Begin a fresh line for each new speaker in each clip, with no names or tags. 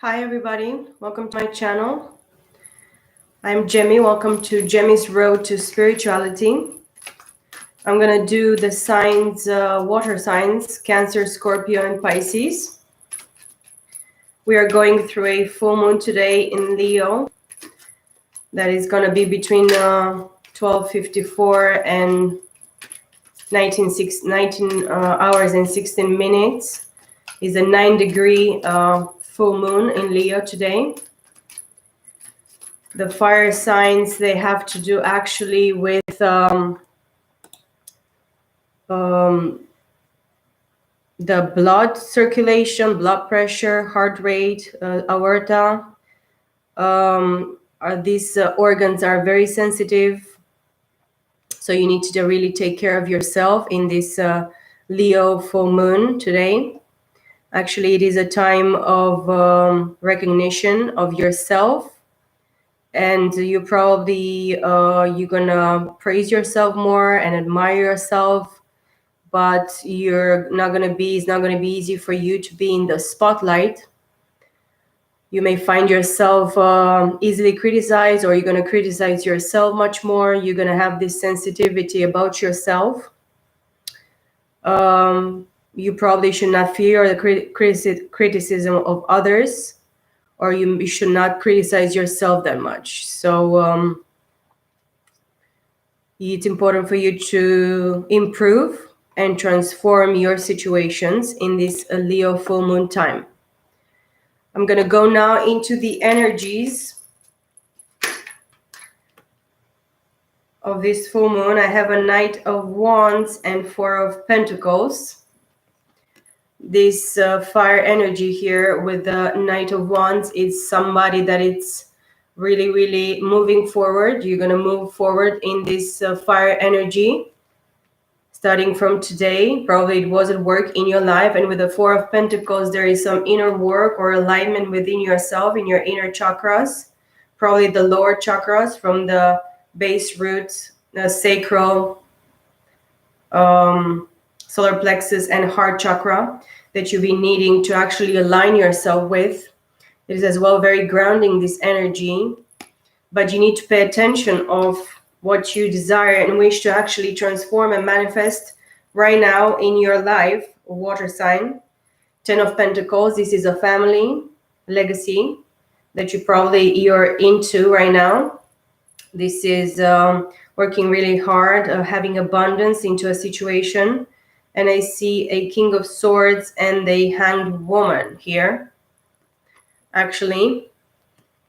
Hi everybody, welcome to my channel. I'm Gemmy, welcome to Gemmy's Road to Spirituality. I'm gonna do the signs, water signs, Cancer, Scorpio, and Pisces. We are going through a full moon today in Leo. That is gonna be between 12:54 and 19 hours and 16 minutes. Is a 9-degree full moon in Leo today. The fire signs, they have to do actually with the blood circulation, blood pressure, heart rate, aorta. These organs are very sensitive. So you need to really take care of yourself in this Leo full moon today. Actually, it is a time of recognition of yourself. And you probably, you're gonna praise yourself more and admire yourself, but it's not gonna be easy for you to be in the spotlight. You may find yourself easily criticized, or you're gonna criticize yourself much more. You're gonna have this sensitivity about yourself. You probably should not fear the criticism of others, or you should not criticize yourself that much. So it's important for you to improve and transform your situations in this Leo full moon time. I'm going to go now into the energies of this full moon. I have a Knight of Wands and Four of Pentacles. This fire energy here with the Knight of Wands is somebody that it's really moving forward. You're going to move forward in this fire energy starting from today. Probably it wasn't work in your life, and with the Four of Pentacles there is some inner work or alignment within yourself in your inner chakras, probably the lower chakras from the base root, the sacral, solar plexus, and heart chakra that you'll be needing to actually align yourself with. It is as well very grounding, this energy, but you need to pay attention of what you desire and wish to actually transform and manifest right now in your life. Water sign, 10 of Pentacles. This is a family legacy that you're into right now. This is working really hard, having abundance into a situation. And I see a King of Swords and a Hanged Woman here. Actually,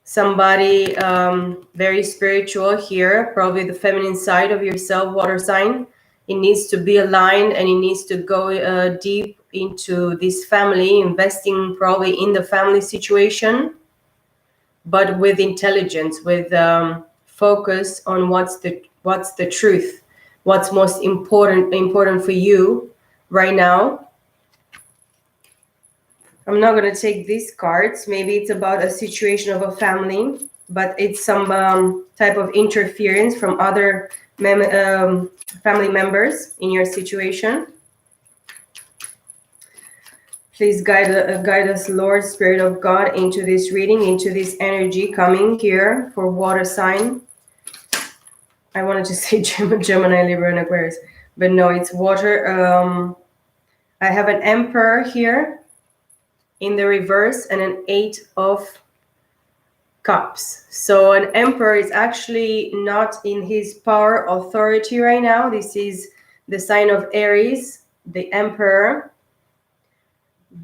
somebody very spiritual here, probably the feminine side of yourself, water sign. It needs to be aligned, and it needs to go deep into this family, investing probably in the family situation, but with intelligence, with focus on what's the truth, what's most important for you right now. I'm not going to take these cards. Maybe it's about a situation of a family, but it's some type of interference from other family members in your situation. Please guide us, Lord, Spirit of God, into this reading, into this energy coming here for water sign. I wanted to say Gemini, Libra, and Aquarius, but no, it's water. I have an Emperor here in the reverse and an 8 of Cups. So an Emperor is actually not in his power authority right now. This is the sign of Aries, the Emperor.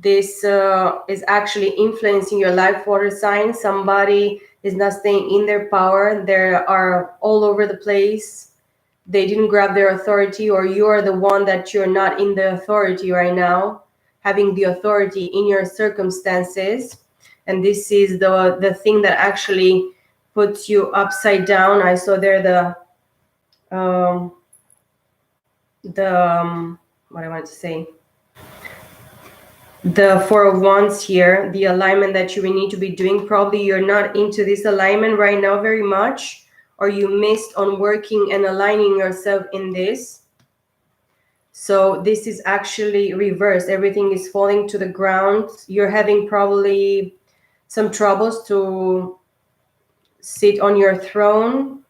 This is actually influencing your life, water sign. Somebody is not staying in their power. They are all over the place. They didn't grab their authority, or you are the one that you're not in the authority right now, having the authority in your circumstances. And this is the thing that actually puts you upside down. I saw there what I wanted to say, the Four of Wands here, the alignment that you will need to be doing. Probably you're not into this alignment right now very much, or you missed on working and aligning yourself in this. So this is actually reversed. Everything is falling to the ground. You're having probably some troubles to sit on your throne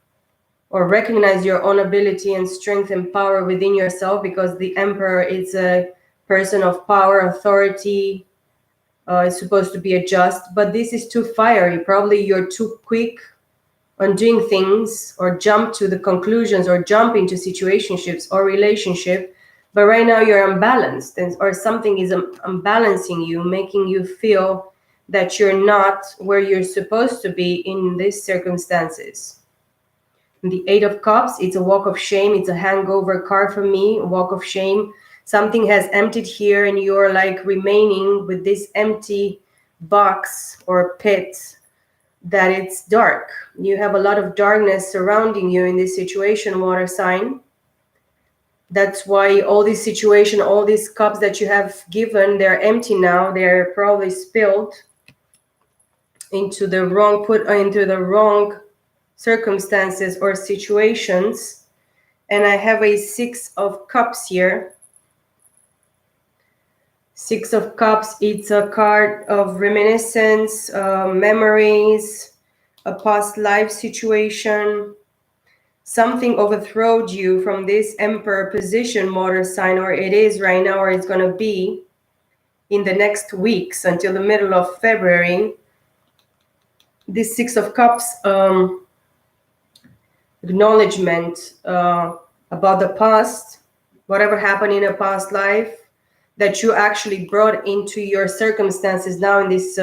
or recognize your own ability and strength and power within yourself, because the Emperor is a person of power, authority. It's supposed to be a just, but this is too fiery. Probably you're too quick on doing things, or jump to the conclusions, or jump into situationships or relationship. But right now you're unbalanced, or something is unbalancing you, making you feel that you're not where you're supposed to be in these circumstances. The Eight of Cups, it's a walk of shame. It's a hangover card for me, a walk of shame. Something has emptied here and you're like remaining with this empty box or pit that it's dark. You have a lot of darkness surrounding you in this situation, water sign. That's why all this situation, all these cups that you have given, they're empty now. They're probably spilled into the wrong circumstances or situations. And I have a Six of Cups here. Six of Cups, it's a card of reminiscence, memories, a past life situation. Something overthrowed you from this Emperor position, water sign, or it is right now, or it's going to be in the next weeks until the middle of February. This Six of Cups, acknowledgement about the past, whatever happened in a past life that you actually brought into your circumstances now in this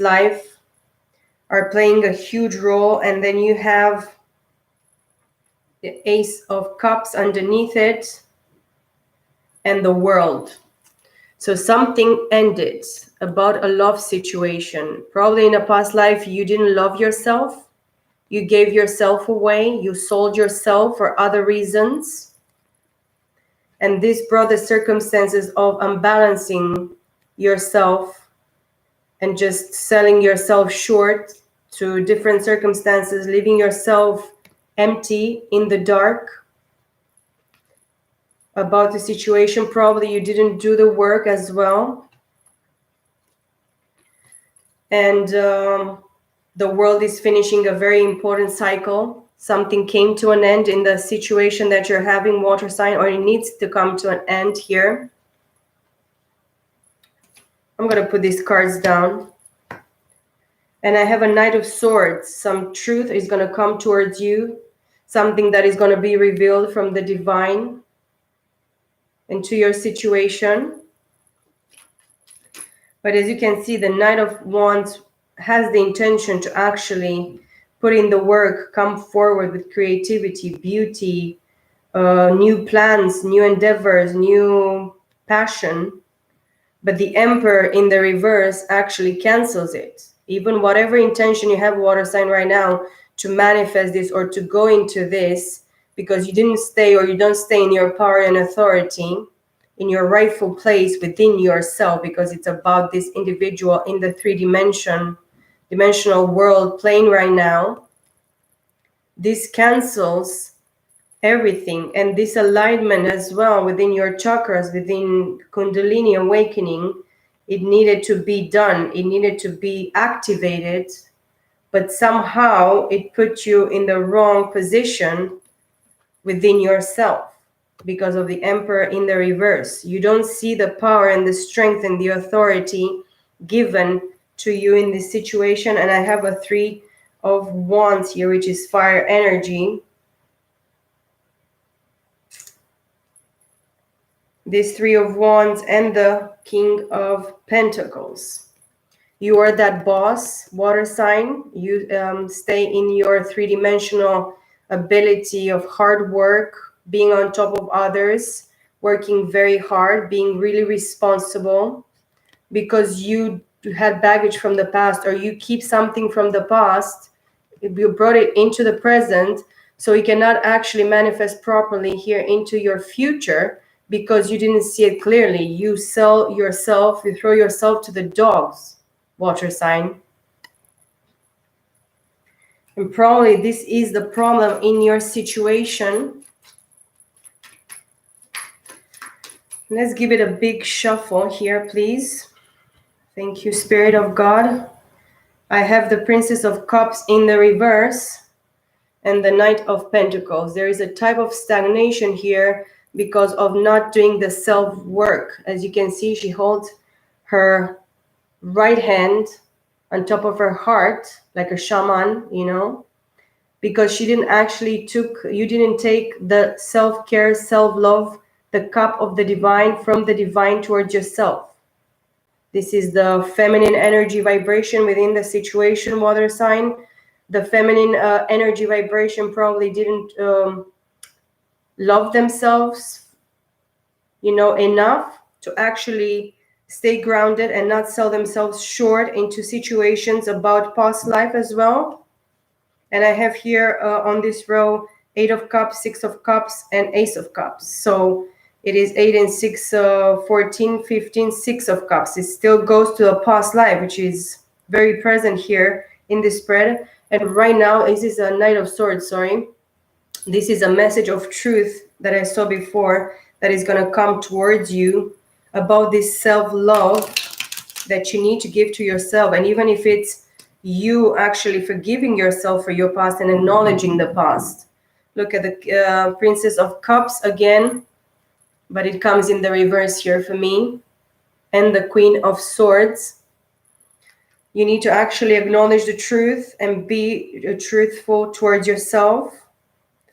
life, are playing a huge role. And then you have the Ace of Cups underneath it and the World. So something ended about a love situation. Probably in a past life you didn't love yourself. You gave yourself away. You sold yourself for other reasons. And this brought the circumstances of unbalancing yourself and just selling yourself short to different circumstances, leaving yourself empty in the dark about the situation. Probably you didn't do the work as well. And the world is finishing a very important cycle. Something came to an end in the situation that you're having, water sign, or it needs to come to an end here. I'm going to put these cards down. And I have a Knight of Swords. Some truth is going to come towards you. Something that is going to be revealed from the divine into your situation. But as you can see, the Knight of Wands has the intention to actually put in the work, come forward with creativity, beauty, new plans, new endeavors, new passion. But the Emperor in the reverse actually cancels it. Even whatever intention you have, water sign, right now to manifest this or to go into this, because you didn't stay, or you don't stay in your power and authority, in your rightful place within yourself, because it's about this individual in the three-dimensional world plane right now. This cancels everything, and this alignment as well within your chakras, within Kundalini awakening, it needed to be done, it needed to be activated, but somehow it put you in the wrong position within yourself because of the Emperor in the reverse. You don't see the power and the strength and the authority given to you in this situation. And I have a Three of Wands here, which is fire energy. This Three of Wands and the King of Pentacles. You are that boss, water sign. You stay in your three-dimensional ability of hard work, being on top of others, working very hard, being really responsible, because you had baggage from the past, or you keep something from the past, you brought it into the present, so it cannot actually manifest properly here into your future because you didn't see it clearly. You sell yourself, you throw yourself to the dogs, water sign. And probably this is the problem in your situation. Let's give it a big shuffle here, please. Thank you, Spirit of God. I have the Princess of Cups in the reverse and the Knight of Pentacles. There is a type of stagnation here because of not doing the self-work. As you can see, she holds her right hand on top of her heart, like a shaman, you know, because she didn't actually you didn't take the self-care, self-love, the cup of the divine from the divine towards yourself. This is the feminine energy vibration within the situation, water sign. The feminine energy vibration probably didn't love themselves, you know, enough to actually stay grounded and not sell themselves short into situations about past life as well. And I have here on this row 8 of Cups, 6 of Cups, and Ace of Cups. So it is 8 and 6, 14, 15, 6 of Cups. It still goes to a past life, which is very present here in this spread. And right now, this is a Knight of Swords, sorry. This is a message of truth that I saw before that is going to come towards you about this self-love that you need to give to yourself. And even if it's you actually forgiving yourself for your past and acknowledging the past. Look at the Princess of Cups again, but it comes in the reverse here for me. And the Queen of Swords. You need to actually acknowledge the truth and be truthful towards yourself,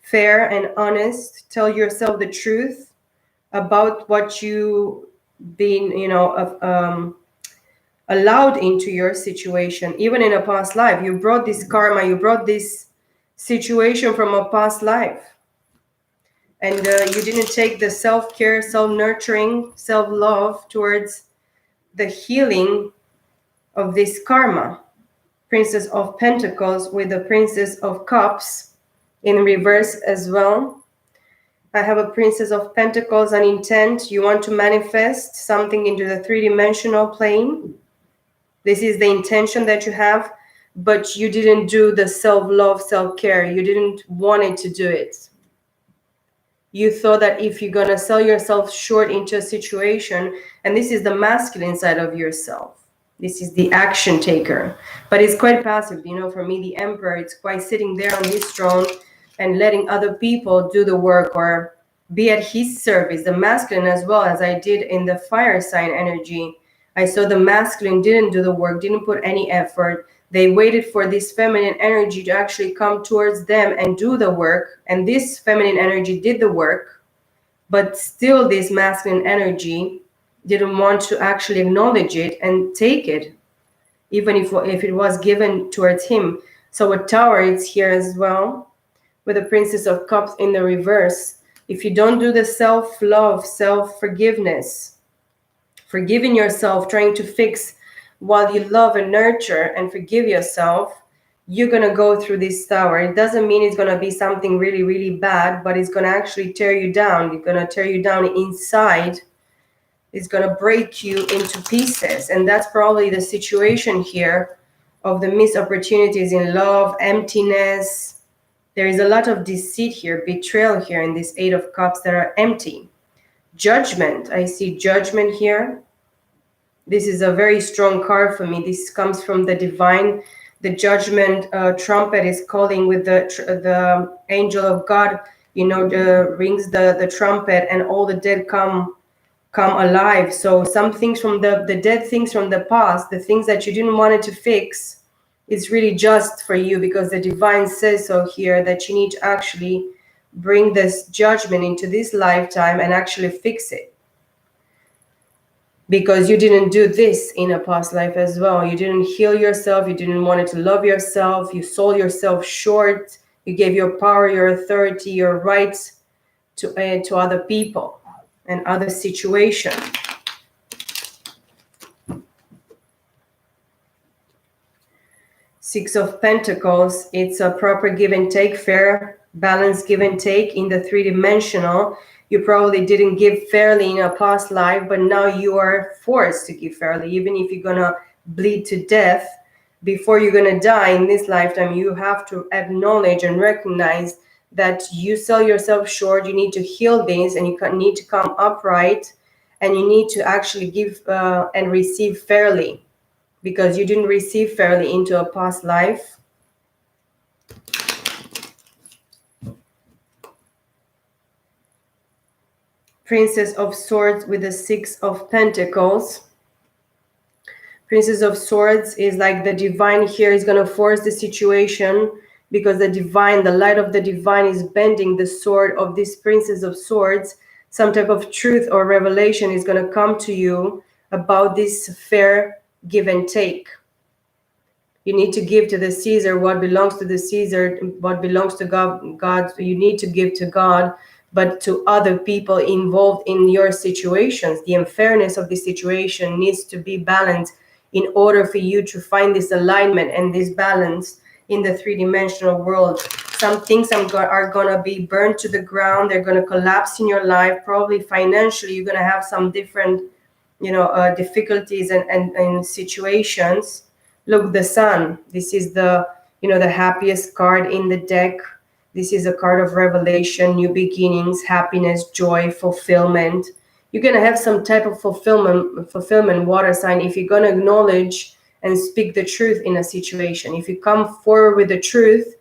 fair and honest. Tell yourself the truth about what you've been, you know, allowed into your situation. Even in a past life, you brought this karma, you brought this situation from a past life. And you didn't take the self-care, self-nurturing, self-love towards the healing of this karma. Princess of Pentacles with the Princess of Cups in reverse as well. I have a Princess of Pentacles, an intent. You want to manifest something into the three-dimensional plane. This is the intention that you have, but you didn't do the self-love, self-care. You didn't want it to do it. You thought that if you're going to sell yourself short into a situation, and this is the masculine side of yourself. This is the action taker, but it's quite passive. You know, for me, the Emperor, it's quite sitting there on his throne and letting other people do the work or be at his service. The masculine as well, as I did in the fire sign energy. I saw the masculine didn't do the work, didn't put any effort. They waited for this feminine energy to actually come towards them and do the work. And this feminine energy did the work, but still this masculine energy didn't want to actually acknowledge it and take it, even if it was given towards him. So a Tower is here as well, with the Princess of Cups in the reverse. If you don't do the self-love, self-forgiveness, forgiving yourself, trying to fix while you love and nurture and forgive yourself, you're going to go through this Tower. It doesn't mean it's going to be something really, really bad, but it's going to actually tear you down. It's going to tear you down inside. It's going to break you into pieces. And that's probably the situation here of the missed opportunities in love, emptiness. There is a lot of deceit here, betrayal here in this 8 of Cups that are empty. Judgment. I see judgment here. This is a very strong card for me. This comes from the divine. The judgment trumpet is calling with the angel of God, you know, rings the trumpet and all the dead come alive. So some things from the dead things from the past, the things that you didn't want it to fix, is really just for you, because the divine says so here that you need to actually bring this judgment into this lifetime and actually fix it. Because you didn't do this in a past life as well. You didn't heal yourself. You didn't want to love yourself. You sold yourself short. You gave your power, your authority, your rights to other people and other situations. Six of Pentacles, it's a proper give and take, fair, balanced give and take in the three-dimensional. You probably didn't give fairly in a past life, but now you are forced to give fairly. Even if you're going to bleed to death, before you're going to die in this lifetime, you have to acknowledge and recognize that you sell yourself short. You need to heal this, and you need to come upright and you need to actually give and receive fairly, because you didn't receive fairly into a past life. Princess of Swords with the Six of Pentacles. Princess of Swords is like the divine here is going to force the situation, because the divine, the light of the divine is bending the sword of this Princess of Swords. Some type of truth or revelation is going to come to you about this fair give and take. You need to give to the Caesar what belongs to the Caesar, what belongs to God, you need to give to God, but to other people involved in your situations. The unfairness of the situation needs to be balanced in order for you to find this alignment and this balance in the three-dimensional world. Some things are going to be burned to the ground. They're going to collapse in your life. Probably financially, you're going to have some different, difficulties and situations. Look, the Sun. This is the happiest card in the deck. This is a card of revelation, new beginnings, happiness, joy, fulfillment. You're going to have some type of fulfillment, water sign, if you're going to acknowledge and speak the truth in a situation. If you come forward with the truth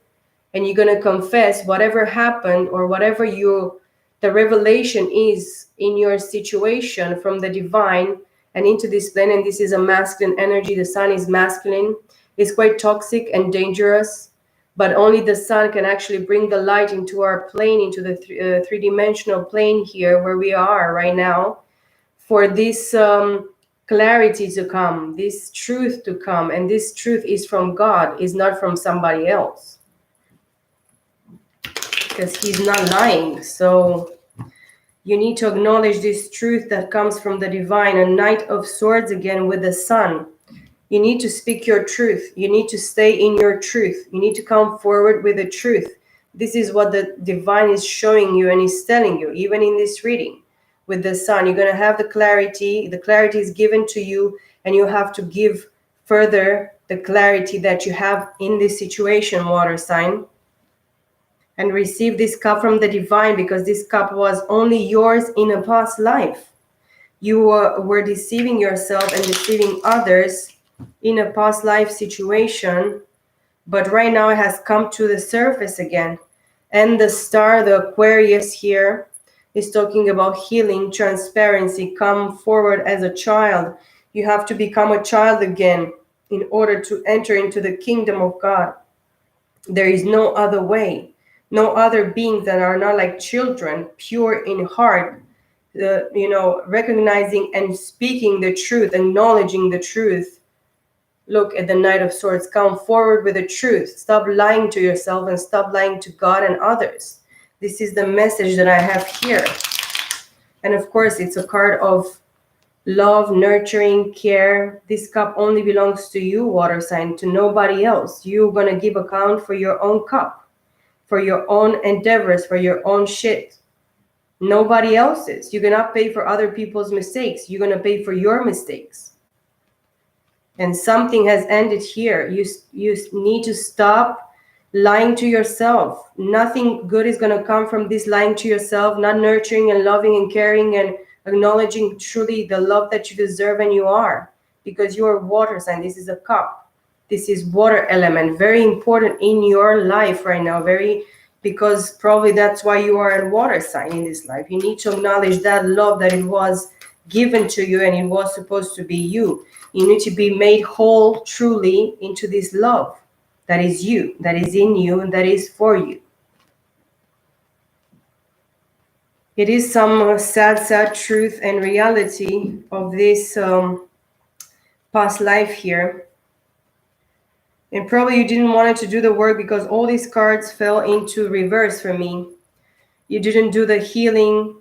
and you're going to confess whatever happened or whatever the revelation is in your situation from the divine and into this plane, and this is a masculine energy. The Sun is masculine. It's quite toxic and dangerous, but only the Sun can actually bring the light into our plane, into the three-dimensional plane here where we are right now, for this clarity to come, this truth to come. And this truth is from God, is not from somebody else, because he's not lying. So you need to acknowledge this truth that comes from the divine. A Knight of Swords again with the Sun. You need to speak your truth. You need to stay in your truth. You need to come forward with the truth. This is what the divine is showing you and is telling you, even in this reading with the Sun. You're going to have the clarity. The clarity is given to you, and you have to give further the clarity that you have in this situation, water sign. And receive this cup from the divine, because this cup was only yours in a past life. You were deceiving yourself and deceiving others in a past life situation, but right now it has come to the surface again. And the star, the Aquarius here, is talking about healing, transparency. Come forward as a child. You have to become a child again in order to enter into the kingdom of God. There is no other way. No other beings that are not like children, pure in heart, recognizing and speaking the truth, acknowledging the truth. Look at the Knight of Swords. Come forward with the truth. Stop lying to yourself and stop lying to God and others. This is the message that I have here. And of course, it's a card of love, nurturing, care. This cup only belongs to you, water sign, to nobody else. You're going to give account for your own cup, for your own endeavors, for your own shit. Nobody else's. You cannot pay for other people's mistakes. You're going to pay for your mistakes. And something has ended here. You need to stop lying to yourself. Nothing good is going to come from this lying to yourself, not nurturing and loving and caring and acknowledging truly the love that you deserve and you are, because you are water sign. This is a cup. This is water element, very important in your life right now, because probably that's why you are a water sign in this life. You need to acknowledge that love, that it was given to you and it was supposed to be you. You need to be made whole truly into this love that is you, that is in you, and that is for you. It is some sad truth and reality of this past life here. And probably you didn't want to do the work because all these cards fell into reverse for me. You didn't do the healing.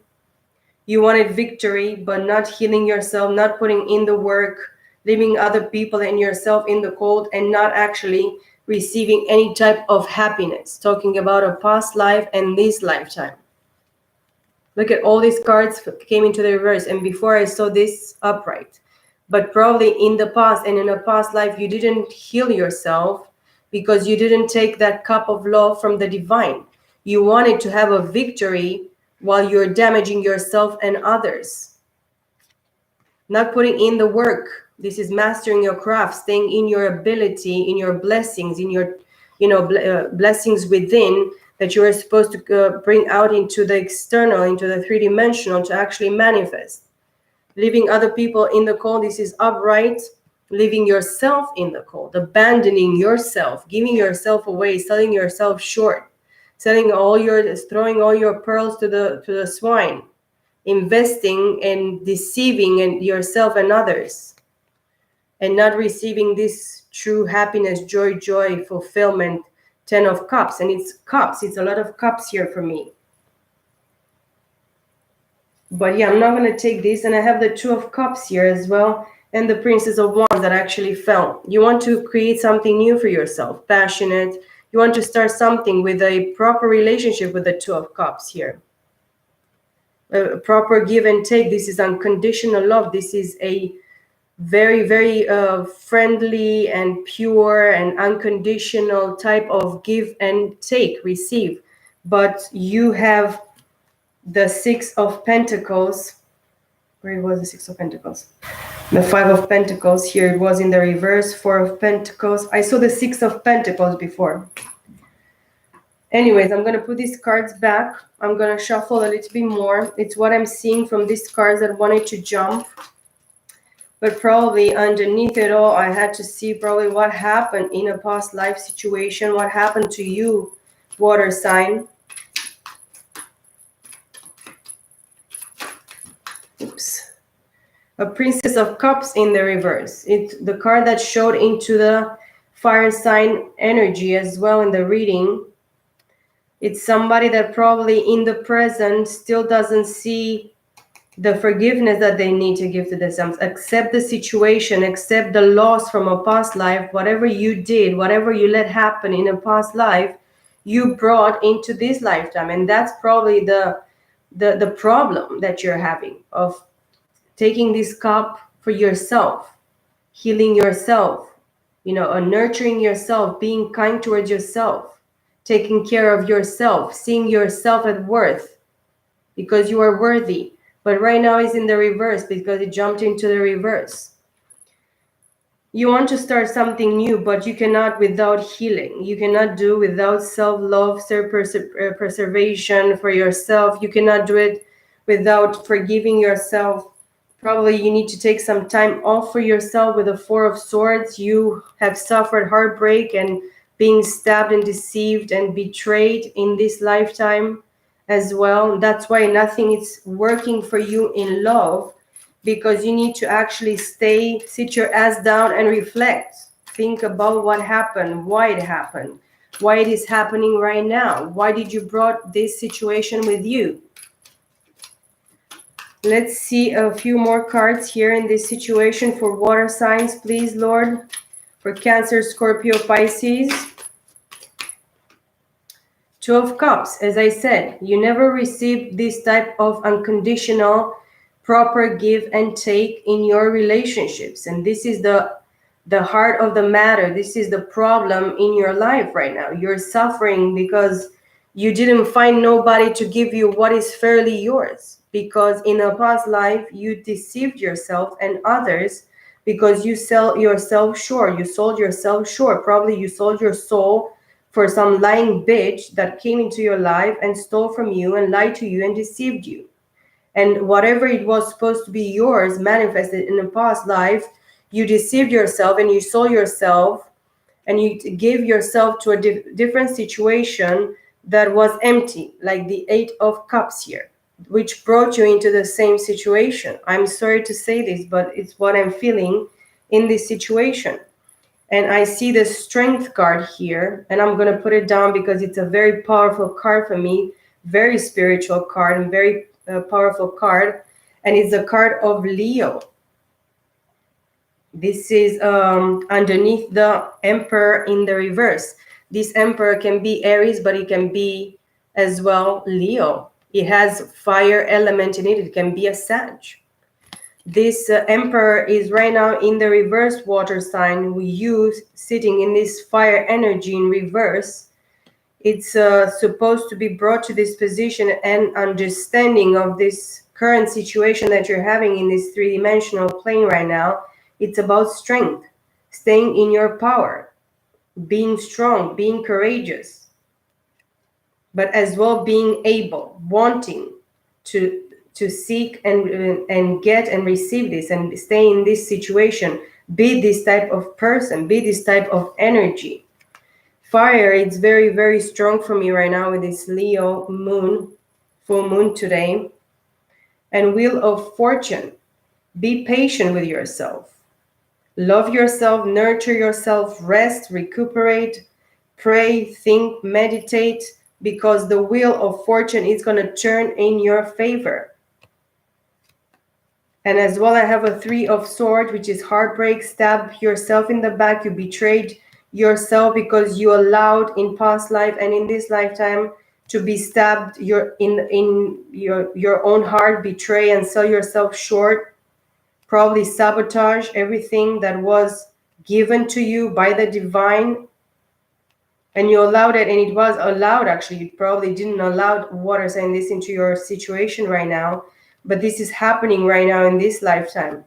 You wanted victory, but not healing yourself, not putting in the work, leaving other people and yourself in the cold, and not actually receiving any type of happiness. Talking about a past life and this lifetime. Look at all these cards came into the reverse. And before I saw this upright. But probably in the past and in a past life, you didn't heal yourself because you didn't take that cup of love from the divine. You wanted to have a victory while you're damaging yourself and others. not putting in the work. This is mastering your craft, staying in your ability, in your blessings, in your, blessings within that you are supposed to bring out into the external, into the three-dimensional to actually manifest. Leaving other people in the cold, this is upright. Leaving yourself in the cold, abandoning yourself, giving yourself away, selling yourself short, throwing all your pearls to the swine, investing and deceiving and yourself and others, and not receiving this true happiness, joy, fulfillment. 10 of Cups, and it's cups. It's a lot of cups here for me. But yeah, I'm not going to take this. And I have the 2 of Cups here as well. And the Princess of Wands that actually fell. You want to create something new for yourself. Passionate. You want to start something with a proper relationship with the 2 of Cups here. A proper give and take. This is unconditional love. This is a very, very friendly and pure and unconditional type of give and take, receive. But you have the 6 of Pentacles. Where was the 6 of Pentacles? The 5 of Pentacles. Here it was in the reverse. 4 of Pentacles. I saw the 6 of Pentacles before. Anyways, I'm going to put these cards back. I'm going to shuffle a little bit more. It's what I'm seeing from these cards that wanted to jump. But probably underneath it all, I had to see probably what happened in a past life situation. What happened to you, water sign. Oops. A Princess of Cups in the reverse. It's the card that showed into the fire sign energy as well in the reading. It's somebody that probably in the present still doesn't see the forgiveness that they need to give to themselves. Accept the situation, accept the loss from a past life. Whatever you did, whatever you let happen in a past life, you brought into this lifetime. And that's probably the problem that you're having, of taking this cup for yourself, healing yourself, nurturing yourself, being kind towards yourself, taking care of yourself, seeing yourself at worth because you are worthy. But right now it's in the reverse because it jumped into the reverse. You want to start something new, but you cannot without healing. You cannot do without self-love, self-preservation for yourself. You cannot do it without forgiving yourself. Probably you need to take some time off for yourself with the 4 of Swords. You have suffered heartbreak and being stabbed and deceived and betrayed in this lifetime as well. That's why nothing is working for you in love, because you need to actually sit your ass down and reflect. Think about what happened, why it happened, why it is happening right now. Why did you brought this situation with you? Let's see a few more cards here in this situation for water signs, please, Lord. For Cancer, Scorpio, Pisces. 2 of Cups, as I said, you never received this type of unconditional, proper give and take in your relationships. And this is the heart of the matter. This is the problem in your life right now. You're suffering because you didn't find nobody to give you what is fairly yours. Because in a past life, you deceived yourself and others because you sell yourself short. You sold yourself short. Probably you sold your soul for some lying bitch that came into your life and stole from you and lied to you and deceived you. And whatever it was supposed to be yours manifested in a past life, you deceived yourself and you sold yourself and you gave yourself to a different situation that was empty, like the 8 of Cups here, which brought you into the same situation. I'm sorry to say this, but it's what I'm feeling in this situation. And I see the Strength card here, and I'm going to put it down because it's a very powerful card for me, very spiritual card and very powerful card. And it's a card of Leo. This is underneath the Emperor in the reverse. This Emperor can be Aries, but it can be as well Leo. It has fire element in it. It can be a Sag. This Emperor is right now in the reverse water sign. We use sitting in this fire energy in reverse. It's supposed to be brought to this position and understanding of this current situation that you're having in this three-dimensional plane right now, it's about strength, staying in your power, being strong, being courageous, but as well being able, wanting to seek and get and receive this and stay in this situation, be this type of person, be this type of energy. Fire, it's very, very strong for me right now with this Leo moon, full moon today. And Wheel of Fortune, be patient with yourself. Love yourself, nurture yourself, rest, recuperate, pray, think, meditate, because the Wheel of Fortune is going to turn in your favor. And as well, I have a Three of Swords, which is heartbreak, stab yourself in the back. You betrayed yourself because you allowed in past life and in this lifetime to be stabbed in your own heart, betray and sell yourself short, probably sabotage everything that was given to you by the divine. And you allowed it, and it was allowed, actually. You probably didn't allow water sign this into your situation right now, but this is happening right now in this lifetime.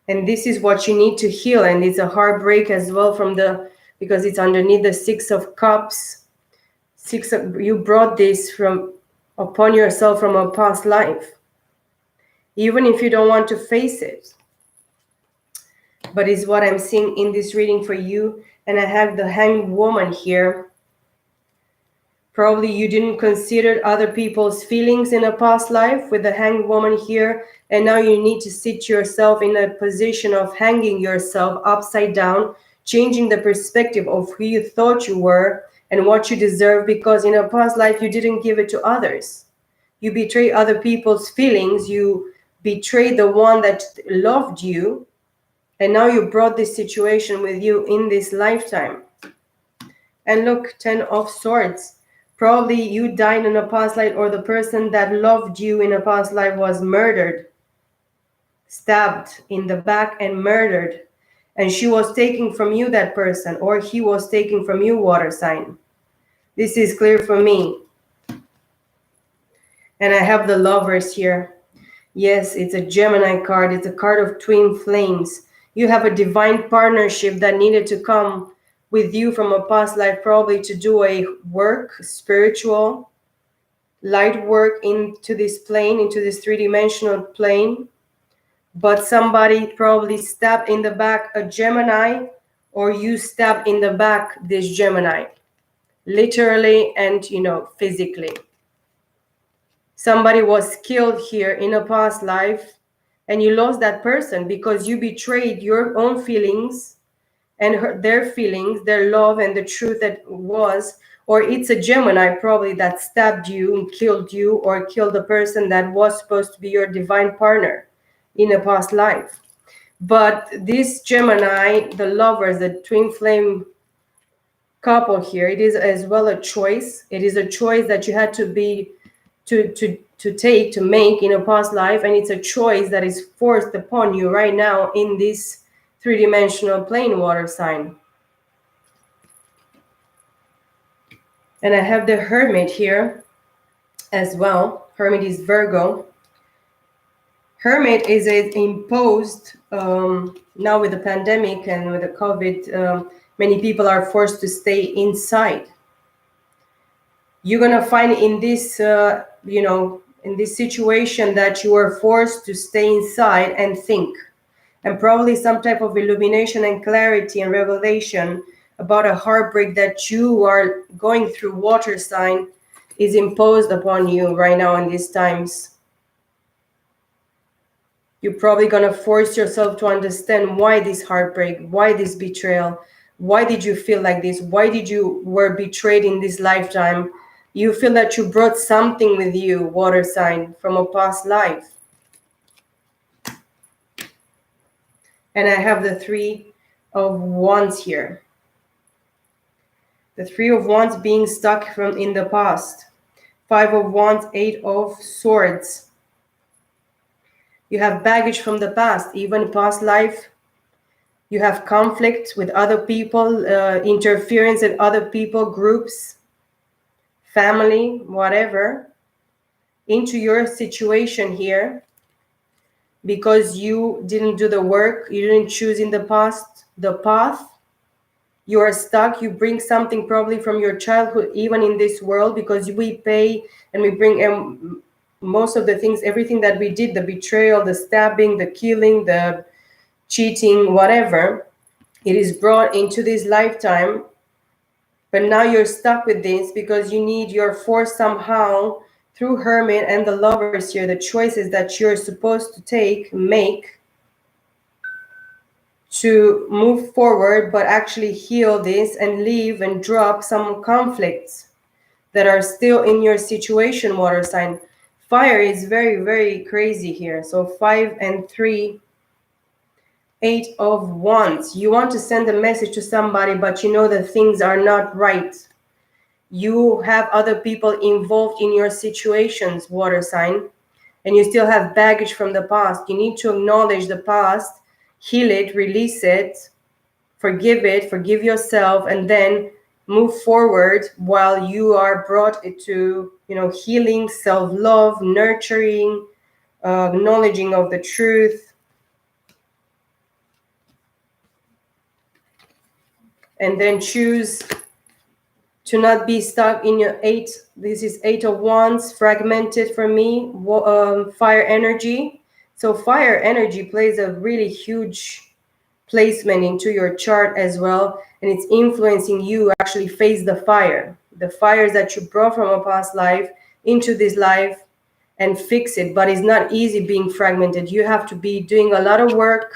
And this is what you need to heal. And it's a heartbreak as well because it's underneath the Six of Cups. You brought this upon yourself from a past life, even if you don't want to face it. But it's what I'm seeing in this reading for you. And I have the Hanged Woman here. Probably you didn't consider other people's feelings in a past life with the Hanged Woman here. And now you need to sit yourself in a position of hanging yourself upside down, changing the perspective of who you thought you were and what you deserve, because in a past life you didn't give it to others. You betray other people's feelings. You betray the one that loved you. And now you brought this situation with you in this lifetime. And look, 10 of Swords. Probably you died in a past life, or the person that loved you in a past life was murdered, stabbed in the back and murdered. And she was taking from you, that person, or he was taking from you, water sign. This is clear for me. And I have the Lovers here. Yes, it's a Gemini card. It's a card of twin flames. You have a divine partnership that needed to come with you from a past life, probably to do a work, spiritual, light work into this plane, into this three-dimensional plane. But somebody probably stabbed in the back a Gemini, or you stabbed in the back this Gemini, literally and, physically. Somebody was killed here in a past life, and you lost that person because you betrayed your own feelings and their feelings, their love and the truth that was. Or it's a Gemini probably that stabbed you and killed you, or killed the person that was supposed to be your divine partner in a past life. But this Gemini, the Lovers, the twin flame couple here, it is as well a choice. It is a choice that you had to make in a past life, and it's a choice that is forced upon you right now in this three-dimensional plane, water sign. And I have the Hermit here as well. Hermit is Virgo. Hermit is imposed now with the pandemic and with the COVID. Many people are forced to stay inside. You're gonna find in this, in this situation that you are forced to stay inside and think. And probably some type of illumination and clarity and revelation about a heartbreak that you are going through, water sign, is imposed upon you right now in these times. You're probably going to force yourself to understand why this heartbreak, why this betrayal, why did you feel like this? Why did you were betrayed in this lifetime? You feel that you brought something with you, water sign, from a past life. And I have the Three of Wands here. The Three of Wands being stuck in the past. Five of Wands, Eight of Swords. You have baggage from the past, even past life. You have conflict with other people, interference with other people, groups, family, whatever. into your situation here because you didn't do the work, you didn't choose in the past the path. You are stuck. You bring something probably from your childhood, even in this world, because we pay and we bring most of the things, everything that we did, the betrayal, the stabbing, the killing, the cheating, whatever, it is brought into this lifetime. But now you're stuck with this because you're forced somehow through Hermit and the Lovers here, the choices that you're supposed to make to move forward, but actually heal this and leave and drop some conflicts that are still in your situation, water sign. Fire is very, very crazy here. So 5 and 3, 8 of Wands. You want to send a message to somebody, but you know that things are not right. You have other people involved in your situations, water sign, and you still have baggage from the past. You need to acknowledge the past, heal it, release it, forgive yourself, and then move forward while you are brought to, healing, self-love, nurturing, acknowledging of the truth. And then choose to not be stuck in your 8. This is 8 of Wands, fragmented for me, fire energy. So fire energy plays a really huge placement into your chart as well, and it's influencing you actually face the fires that you brought from a past life into this life and fix it. But it's not easy being fragmented. You have to be doing a lot of work,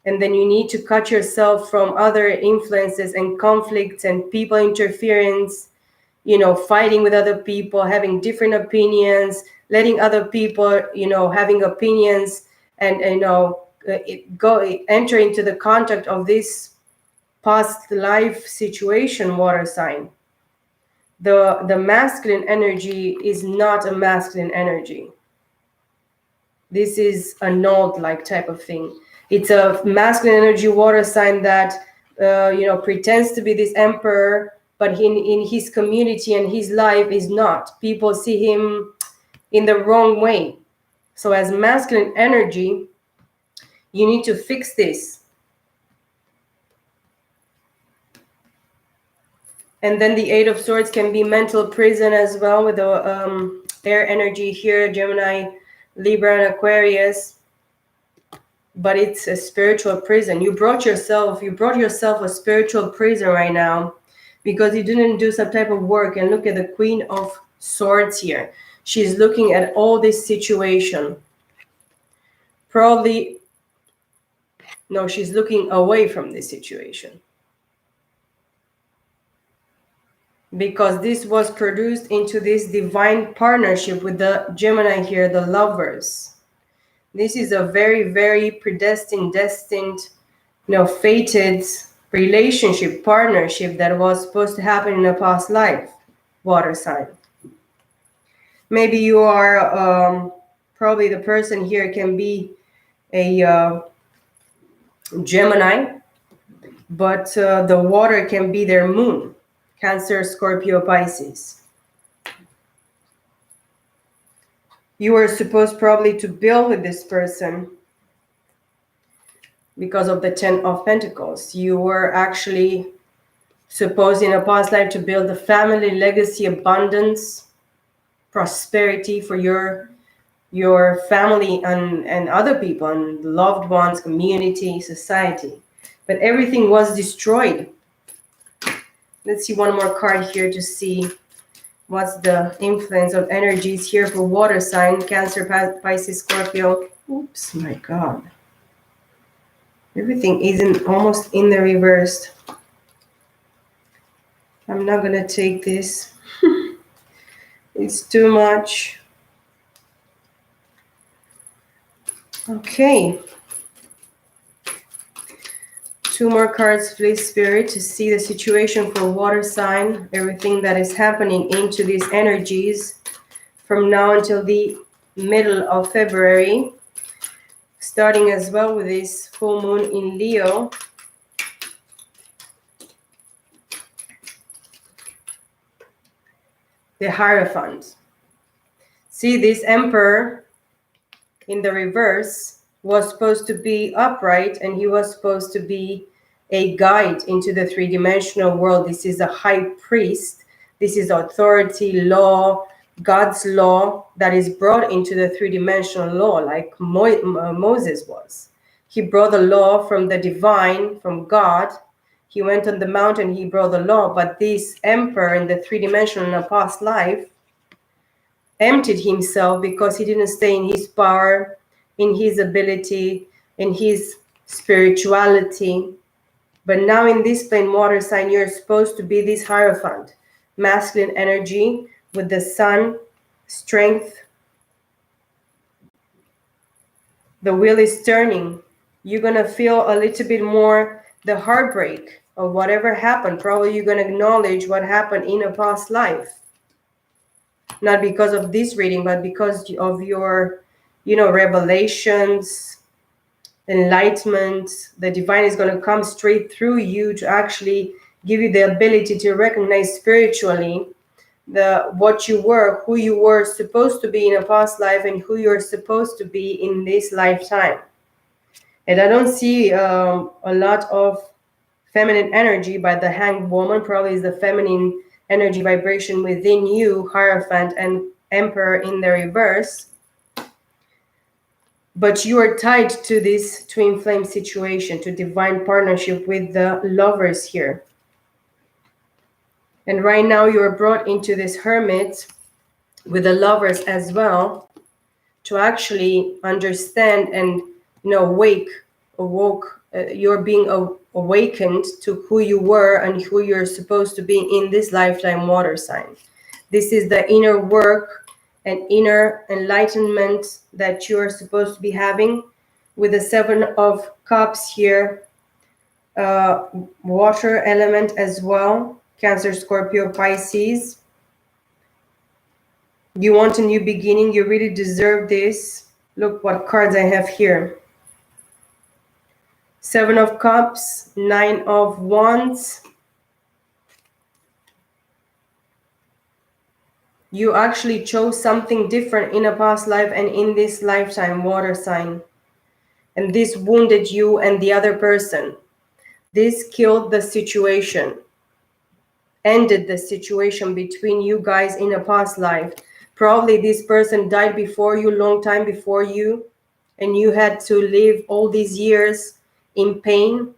and then you need to cut yourself from other influences and conflicts and people interference, fighting with other people, having different opinions, letting other people, having opinions, and enter into the contact of this past life situation, water sign. The masculine energy is not a masculine energy. This is a node-like type of thing. It's a masculine energy water sign that pretends to be this emperor, but in his community and his life is not. People see him in the wrong way. So as masculine energy, you need to fix this. And then the 8 of Swords can be mental prison as well, with the air energy here, Gemini, Libra, and Aquarius. But it's a spiritual prison. You brought yourself a spiritual prison right now because you didn't do some type of work. And look at the Queen of Swords here. She's looking at all this situation. She's looking away from this situation. Because this was produced into this divine partnership with the Gemini here, the Lovers. This is a very, very destined, fated relationship, partnership that was supposed to happen in a past life, water sign. Maybe you are, probably the person here can be a Gemini, but the water can be their moon. Cancer, Scorpio, Pisces. You were supposed probably to build with this person because of the 10 of Pentacles. You were actually supposed in a past life to build a family, legacy, abundance, prosperity for your family and other people and loved ones, community, society. But everything was destroyed. Let's see one more card here to see what's the influence of energies here for water sign, Cancer, Pisces, Scorpio. Oops, my God. Everything isn't almost in the reverse. I'm not going to take this. It's too much. Okay. 2 more cards, please, Spirit, to see the situation for water sign, everything that is happening into these energies from now until the middle of February, starting as well with this full moon in Leo. The Hierophant. See, this Emperor in the reverse was supposed to be upright, and he was supposed to be a guide into the three-dimensional world. This is a high priest. This is authority, law, God's law that is brought into the three-dimensional law, like Moses was. He brought the law from the divine, from God. He went on the mountain, he brought the law. But this emperor in the three-dimensional in a past life emptied himself because he didn't stay in his power, in his ability, in his spirituality. But now in this plane water sign, you're supposed to be this Hierophant, masculine energy with the sun, strength. The wheel is turning. You're going to feel a little bit more the heartbreak of whatever happened. Probably you're going to acknowledge what happened in a past life. Not because of this reading, but because of your, revelations, enlightenment. The divine is going to come straight through you to actually give you the ability to recognize spiritually what you were, who you were supposed to be in a past life, and who you're supposed to be in this lifetime. And I don't see a lot of feminine energy, but the Hanged Woman probably is the feminine energy vibration within you, Hierophant and Emperor in the reverse. But you are tied to this twin flame situation, to divine partnership with the Lovers here. And right now you are brought into this Hermit with the Lovers as well, to actually understand and you're being awakened to who you were and who you're supposed to be in this lifetime water sign. This is the inner work and inner enlightenment that you're supposed to be having with the Seven of Cups here. Water element as well. Cancer, Scorpio, Pisces. You want a new beginning. You really deserve this. Look what cards I have here. Seven of Cups, Nine of Wands. You actually chose something different in a past life and in this lifetime, water sign. And this wounded you and the other person. This killed the situation. Ended the situation between you guys in a past life. Probably this person died before you, long time before you, and you had to live all these years in pain,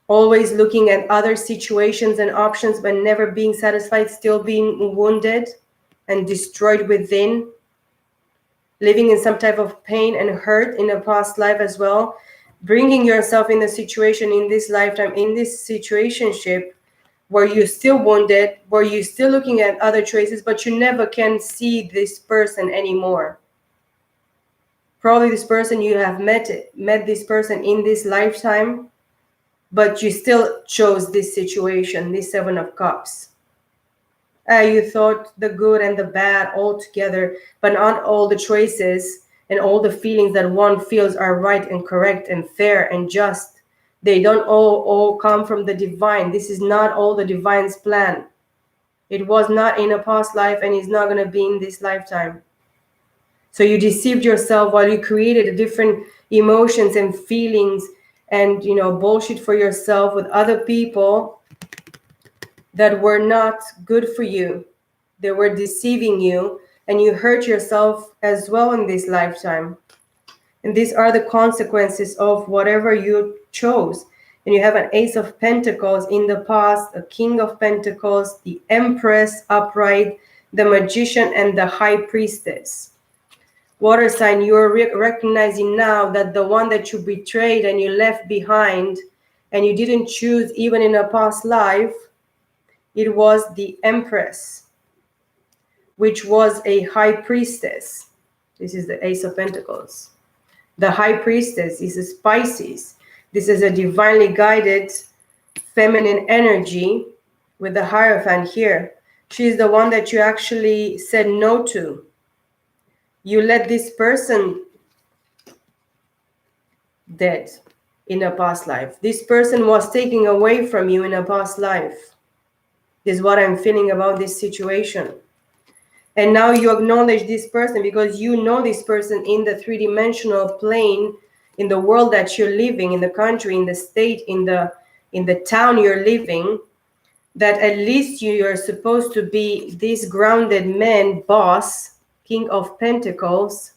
always looking at other situations and options, but never being satisfied, still being wounded and destroyed within, living in some type of pain and hurt in a past life as well, bringing yourself in a situation in this lifetime, in this situationship, where you're still wounded, where you're still looking at other choices, but you never can see this person anymore. Probably this person you have met this person in this lifetime, but you still chose this situation, this Seven of Cups. You thought the good and the bad all together, but not all the choices and all the feelings that one feels are right and correct and fair and just. They don't all come from the divine. This is not all the divine's plan. It was not in a past life and is not going to be in this lifetime. So you deceived yourself while you created different emotions and feelings and, bullshit for yourself with other people that were not good for you. They were deceiving you, and you hurt yourself as well in this lifetime. And these are the consequences of whatever you chose. And you have an Ace of Pentacles in the past, a King of Pentacles, the Empress upright, the Magician, and the High Priestess. Water sign, you're recognizing now that the one that you betrayed and you left behind and you didn't choose even in a past life, it was the Empress, which was a High Priestess. This is the Ace of Pentacles. The High Priestess is a Pisces. This is a divinely guided feminine energy with the Hierophant here. She's the one that you actually said no to. You let this person dead in a past life. This person was taken away from you in a past life. This is what I'm feeling about this situation. And now you acknowledge this person because you know this person in the three-dimensional plane, in the world that you're living, in the country, in the state, in the town you're living, that at least you're supposed to be this grounded man, boss, King of Pentacles,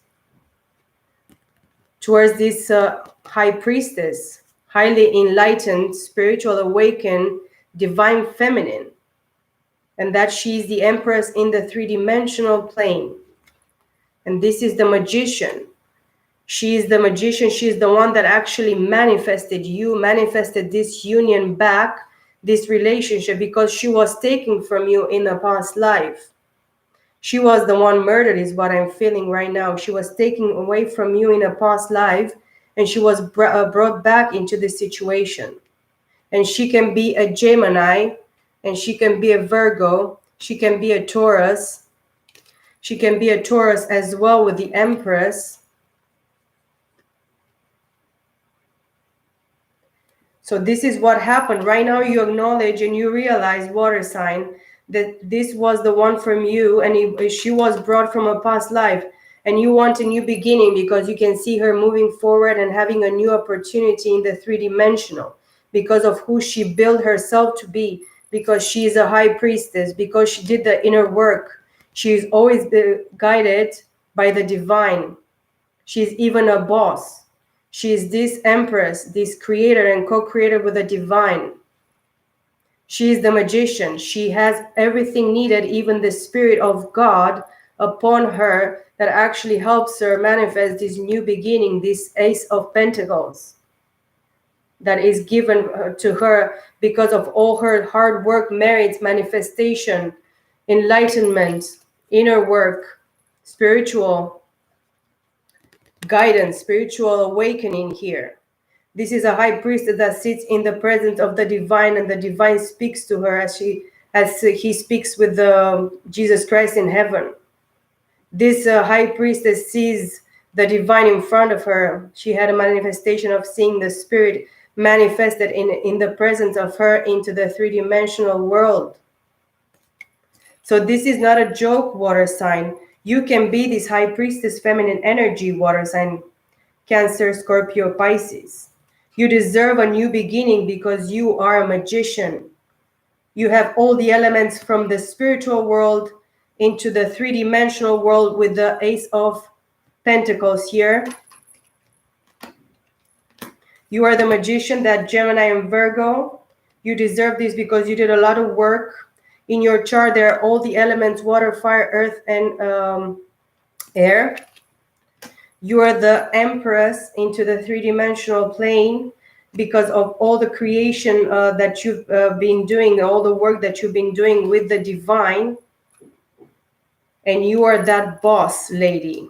towards this high priestess, highly enlightened, spiritual awakened, divine feminine, and that she's the empress in the three-dimensional plane. And this is the magician. She is the magician. She's the one that actually manifested you, manifested this union back, this relationship, because she was taken from you in a past life. She was the one murdered, is what I'm feeling right now. She was taken away from you in a past life, and she was brought back into this situation. And she can be a Gemini, and she can be a Virgo. She can be a Taurus. She can be a Taurus as well with the Empress. So this is what happened. Right now you acknowledge and you realize, water sign, that this was the one from you, and she was brought from a past life, and you want a new beginning because you can see her moving forward and having a new opportunity in the three-dimensional because of who she built herself to be, because she is a high priestess, because she did the inner work. She's always been guided by the divine. She's even a boss. She is this empress, this creator and co-creator with the divine. She is the magician. She has everything needed, even the spirit of God upon her, that actually helps her manifest this new beginning, this Ace of Pentacles that is given to her because of all her hard work, merits, manifestation, enlightenment, inner work, spiritual guidance, spiritual awakening here. This is a high priestess that sits in the presence of the divine, and the divine speaks to her as he speaks with Jesus Christ in heaven. This high priestess sees the divine in front of her. She had a manifestation of seeing the spirit manifested in the presence of her into the three-dimensional world. So this is not a joke, water sign. You can be this high priestess feminine energy, water sign, Cancer, Scorpio, Pisces. You deserve a new beginning because you are a magician. You have all the elements from the spiritual world into the three-dimensional world with the Ace of Pentacles here. You are the magician, that Gemini and Virgo. You deserve this because you did a lot of work. In your chart, there are all the elements: water, fire, earth, and air. You are the empress into the three-dimensional plane because of all the creation that you've been doing, all the work that you've been doing with the divine. And you are that boss lady,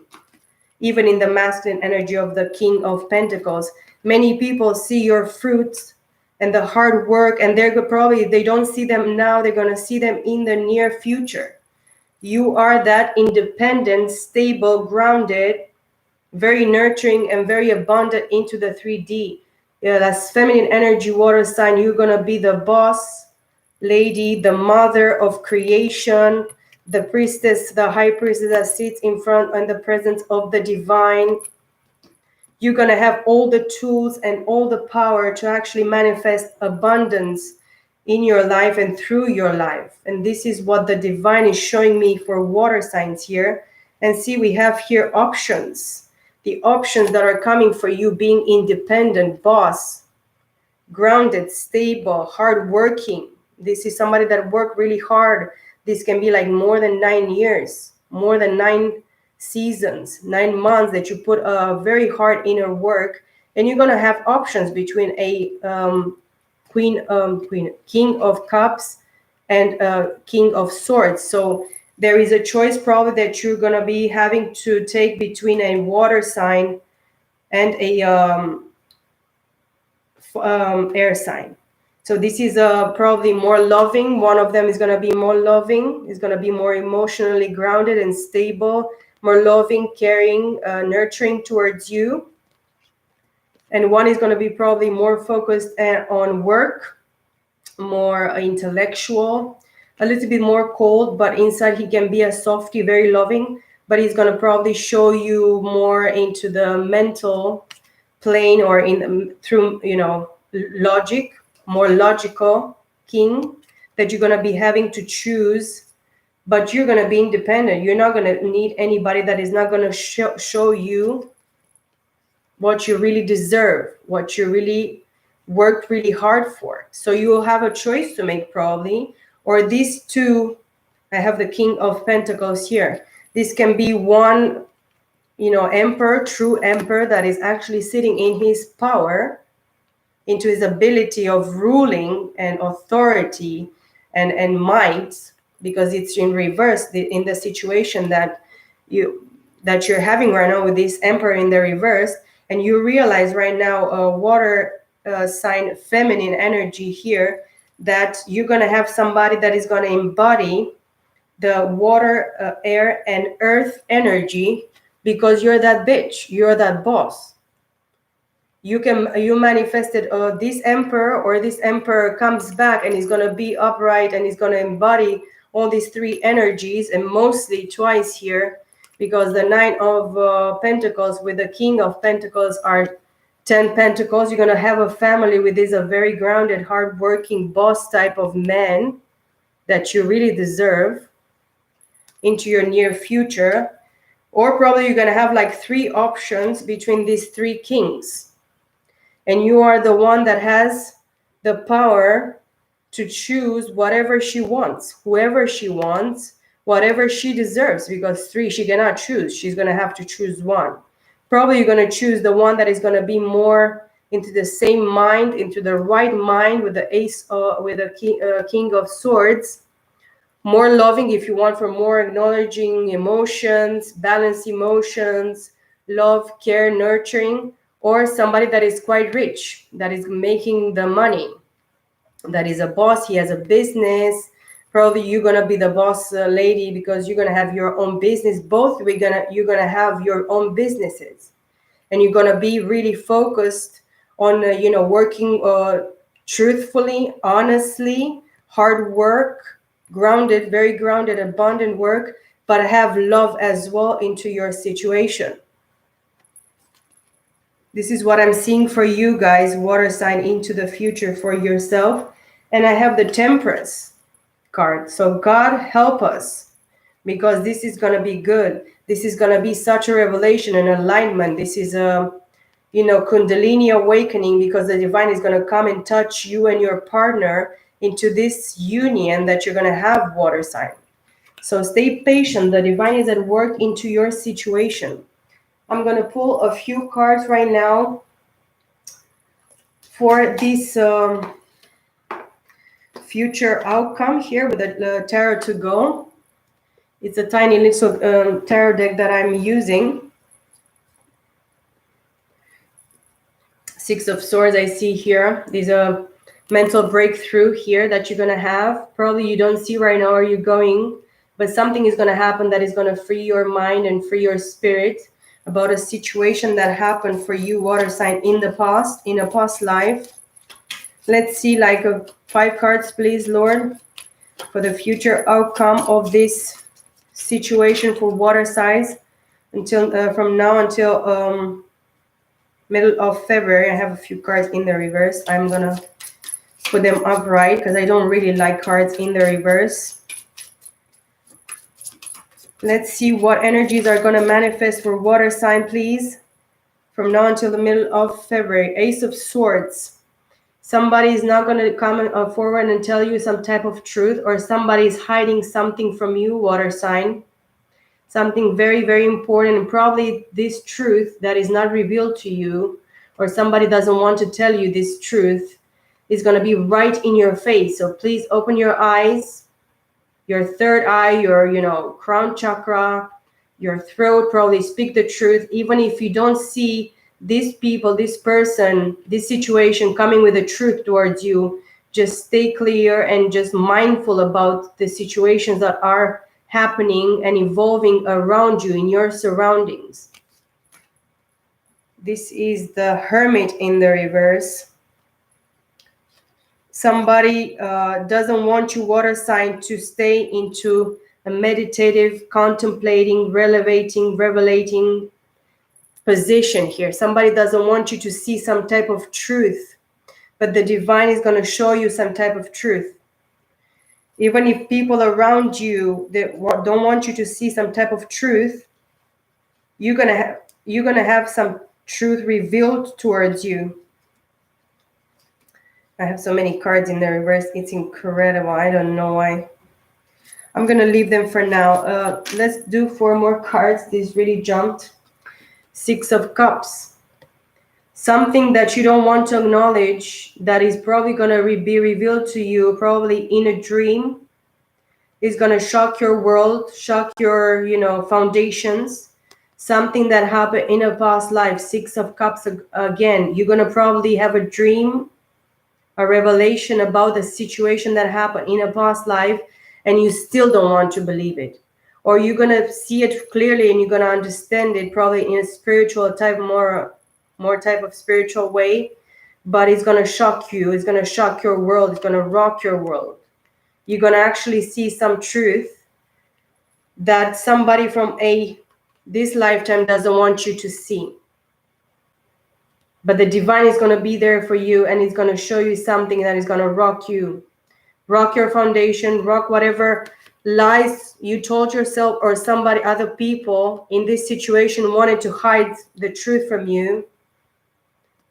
even in the masculine energy of the King of Pentacles. Many people see your fruits and the hard work, and they don't see them now, they're going to see them in the near future. You are that independent, stable, grounded, very nurturing and very abundant into the 3D. Yeah, that's feminine energy, water sign. You're going to be the boss lady, the mother of creation, the priestess, the high priestess that sits in front in the presence of the divine. You're going to have all the tools and all the power to actually manifest abundance in your life and through your life. And this is what the divine is showing me for water signs here. And see, we have here options. The options that are coming for you: being independent, boss, grounded, stable, hardworking. This is somebody that worked really hard. This can be like more than 9 years, more than 9 seasons, 9 months that you put a very hard inner work. And you're going to have options between a King of Cups and King of Swords. So there is a choice probably that you're going to be having to take between a water sign and a air sign. So this is probably more loving. One of them is going to be more loving, is going to be more emotionally grounded and stable, more loving, caring, nurturing towards you. And one is going to be probably more focused on work, more intellectual, a little bit more cold, but inside he can be a softie, very loving, but he's going to probably show you more into the mental plane, or through, you know, logic, more logical king, that you're going to be having to choose, but you're going to be independent. You're not going to need anybody that is not going to show you what you really deserve, what you really worked really hard for. So you will have a choice to make, probably, or these two. I have the King of Pentacles here. This can be one, you know, emperor, true emperor, that is actually sitting in his power, into his ability of ruling and authority and might, because it's in reverse in the situation that you're having right now with this emperor in the reverse. And you realize right now, water sign feminine energy here, that you're going to have somebody that is going to embody the water, air, and earth energy, because you're that bitch, you're that boss. You manifested this emperor, or this emperor comes back and he's going to be upright and he's going to embody all these three energies, and mostly twice here, because the Nine of Pentacles with the King of Pentacles are 10 Pentacles. You're going to have a family with this, a very grounded, hardworking boss type of man that you really deserve into your near future. Or probably you're going to have like three options between these three kings, and you are the one that has the power to choose whatever she wants, whoever she wants, whatever she deserves, because three, she cannot choose. She's going to have to choose one. Probably you're going to choose the one that is going to be more into the same mind, into the right mind, with the ace, with the King of Swords. More loving, if you want, for more acknowledging emotions, balance emotions, love, care, nurturing. Or somebody that is quite rich, that is making the money, that is a boss, he has a business. Probably you're going to be the boss lady, because you're going to have your own business. Both you're going to have your own businesses, and you're going to be really focused on you know, working truthfully, honestly, hard work, grounded, very grounded, abundant work, but have love as well into your situation. This is what I'm seeing for you guys, water sign, into the future for yourself. And I have the Temperance card. So God help us, because this is going to be good. This is going to be such a revelation and alignment. This is a, you know, Kundalini awakening, because the divine is going to come and touch you and your partner into this union that you're going to have, water sign. So stay patient. The divine is at work into your situation. I'm going to pull a few cards right now for this future outcome here with the tarot to go. It's a tiny little tarot deck that I'm using. Six of Swords I see here. There's a mental breakthrough here that you're going to have. Probably you don't see right now, or you're going, but something is going to happen that is going to free your mind and free your spirit about a situation that happened for you, water sign, in the past, in a past life. Let's see, like 5 cards, please, Lord, for the future outcome of this situation for water signs until from now until middle of February. I have a few cards in the reverse. I'm gonna put them upright because I don't really like cards in the reverse. Let's see what energies are going to manifest for water sign, please, from now until the middle of February. Ace of Swords. Somebody is not going to come forward and tell you some type of truth, or somebody is hiding something from you, water sign. Something very, very important, and probably this truth that is not revealed to you, or somebody doesn't want to tell you this truth, is going to be right in your face. So please open your eyes. Your third eye, your, you know, crown chakra, your throat, probably speak the truth. Even if you don't see these people, this person, this situation coming with the truth towards you, just stay clear and just mindful about the situations that are happening and evolving around you in your surroundings. This is the Hermit in the reverse. Somebody doesn't want you, water sign, to stay into a meditative, contemplating, revelating position here. Somebody doesn't want you to see some type of truth, but the divine is going to show you some type of truth. Even if people around you that don't want you to see some type of truth, you're gonna have some truth revealed towards you. I have so many cards in the reverse. It's incredible. I don't know why. I'm going to leave them for now. Let's do 4 more cards. This really jumped. 6 of Cups. Something that you don't want to acknowledge that is probably going to be revealed to you, probably in a dream, is going to shock your world, shock your, foundations. Something that happened in a past life. 6 of Cups again. You're going to probably have a dream, a revelation about the situation that happened in a past life, and you still don't want to believe it. Or you're going to see it clearly and you're going to understand it probably in a spiritual type, more type of spiritual way, but it's going to shock you. It's going to shock your world. It's going to rock your world. You're going to actually see some truth that somebody from this lifetime doesn't want you to see. But the divine is going to be there for you, and it's going to show you something that is going to rock you, rock your foundation, rock whatever lies you told yourself or somebody, other people in this situation wanted to hide the truth from you.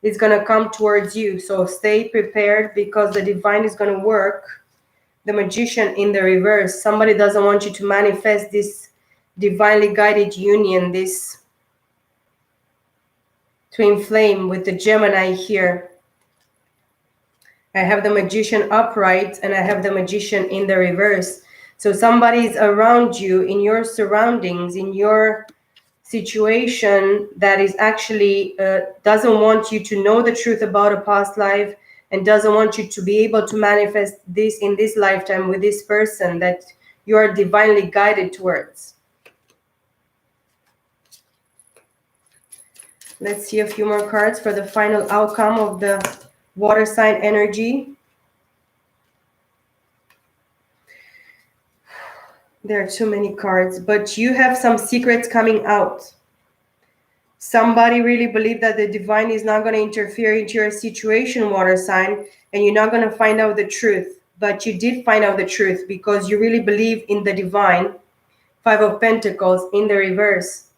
It's going to come towards you. So stay prepared, because the divine is going to work. The Magician in the reverse. Somebody doesn't want you to manifest this divinely guided union, this twin flame with the Gemini here. I have the Magician upright and I have the Magician in the reverse. So somebody is around you, in your surroundings, in your situation, that is actually doesn't want you to know the truth about a past life, and doesn't want you to be able to manifest this in this lifetime with this person that you are divinely guided towards. Let's see a few more cards for the final outcome of the water sign energy. There are too many cards, but you have some secrets coming out. Somebody really believed that the divine is not going to interfere into your situation, water sign, and you're not going to find out the truth. But you did find out the truth because you really believe in the divine. 5 of Pentacles in the reverse.